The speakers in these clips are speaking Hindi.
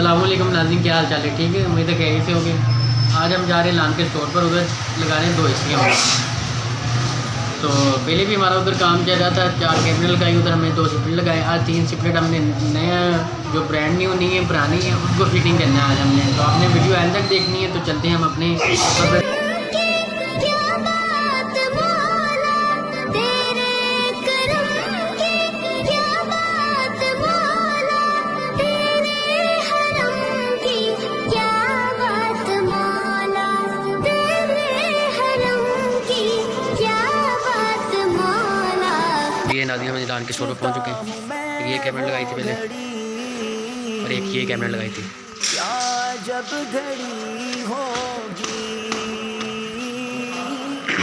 अस्सलाम वालेकुम नाज़रीन, क्या हाल चाल है? ठीक है, उम्मीद है खैरियत से होगी। आज हम जा रहे हैं लान के स्टोर पर, उधर लगा रहे हैं 2 एसी हमारे। तो पहले भी हमारा उधर काम चल रहा था, 4 कैमरे लगाए, उधर हमने 2 स्प्लिट लगाए। आज 3 स्प्लिट हमने नया जो ब्रांड न्यू नहीं है, पुरानी है, उसको फिटिंग करना है आज हमने। तो आपने वीडियो एंड तक देखनी है। तो चलते हैं हम अपने ये नाज़रीन हम लान के स्टोर पर पहुँच चुके हैं। ये कैमरा लगाई थी पहले और एक ये कैमरा लगाई थी। जब घड़ी होगी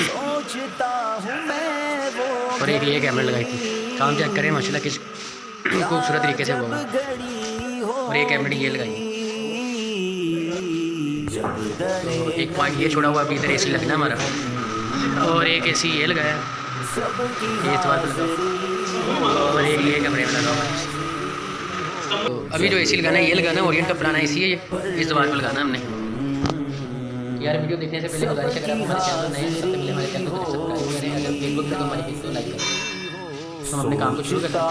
सोचता हूँ मैं वो, और एक ये कैमरा लगाई थी। काम चेक करें माशाल्लाह किस खूबसूरत तरीके से हुआ। और ये कैमरे ये लगाई। तो एक पॉइंट ये छोड़ा हुआ, अभी इधर एसी लगना हमारा, और एक एसी ये लगाया, ये इस बात लगा, और एक ये कमरे में लगा हुआ है। तो अभी जो एसी लगाना है ये लगाना, ओरिएंट का पुराना एसी है ये, इस दीवार पर लगाना हमने। यार वीडियो देखने से पहले गुजारिश है, अगर आप हमारे चैनल नए हैं सबसे पहले हमारे चैनल को सब्सक्राइब करें, अगर फेसबुक पे तो हमारे पेज को लाइक करें। तो हम अपने काम को शुरू करते हैं।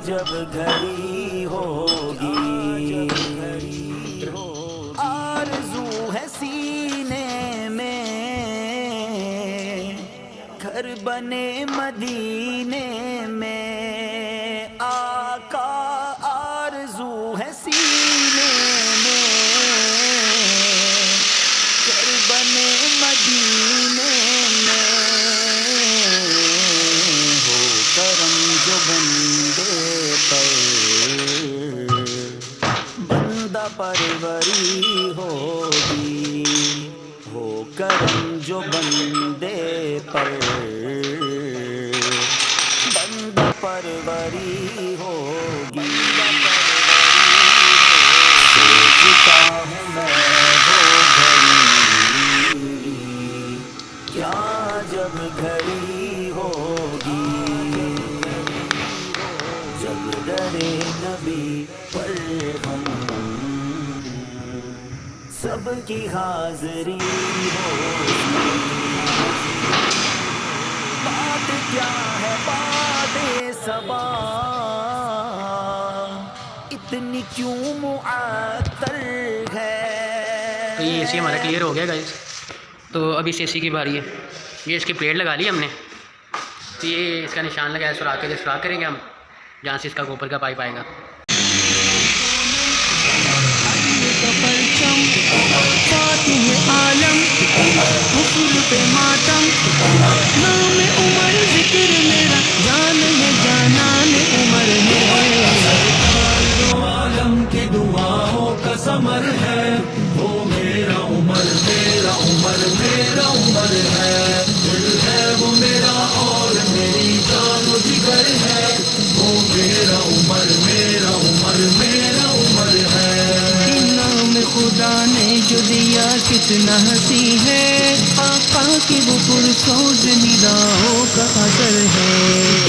जब घड़ी होगी आरज़ू है सीने में, घर बने मदीने में, आका आरज़ू है सीने में, घर बने मदीने में, हो करम जो बंदे पर बंदा परवरी होगी, हो करम जो बंदे पर बंदा परवरी होगी। सोचता हूँ मैं वो घड़ी, क्या जब घड़ी होगी, जब डरे नबी पर हम सबकी हाज़री होगी। बात क्या है बात सबा, इतनी क्यों मुअत्तर है। तो ये एसी हमारा क्लियर हो गया गाइस। तो अब इस एसी की बारी है। ये इसकी प्लेट लगा ली हमने, तो ये इसका निशान लगाया, सुराख के सुराख करेंगे हम जहाँ से इसका ऊपर का पाइप आएगा। आलम पे मातम नाम उमर जिक्र मेरा, जान है जानान उमर है, आलम की दुआओं का समर है, वो मेरा उमर मेरा उमर मेरा उमर है, दिल है वो मेरा और मेरी जान जिगर है, वो मेरा उमर मेरा उमर मेरा उमर है। नाम खुदा ने जो दिया कितना हंसी है, आका की वो पुरसोज निगाहों का असर है,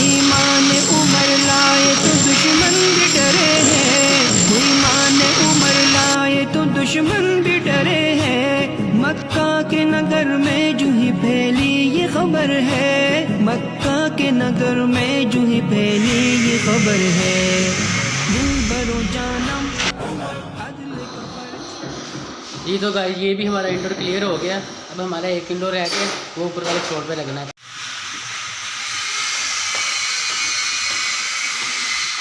ईमान उमर लाए तो दुश्मन भी डरे हैं, ईमान उमर लाए तो दुश्मन भी डरे हैं, मक्का के नगर में जो ही फैली ये खबर है, मक्का के नगर में जो ही फैली ये खबर है, दिल बरो जानम। जी तो गाइस ये भी हमारा इंडोर क्लियर हो गया। अब हमारा एक इंडोर रह गया, वो ऊपर वाले फ्लोर पे लगना है।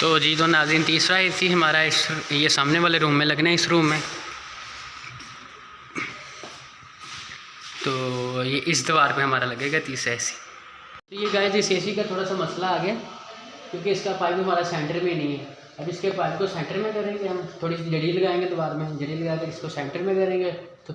तो जी तो नाज़रीन तीसरा एसी हमारा इस ये सामने वाले रूम में लगना है, इस रूम में। तो ये इस दीवार पे हमारा लगेगा तीसरा एसी। तो ये गाइस इस एसी का थोड़ा सा मसला आ गया, क्योंकि इसका पाइप हमारा सेंटर में नहीं है। अब इसके पाइप को सेंटर में करेंगे हम, थोड़ी सी जड़ी लगाएंगे दीवार में, जड़ी लगा कर इसको सेंटर में करेंगे। तो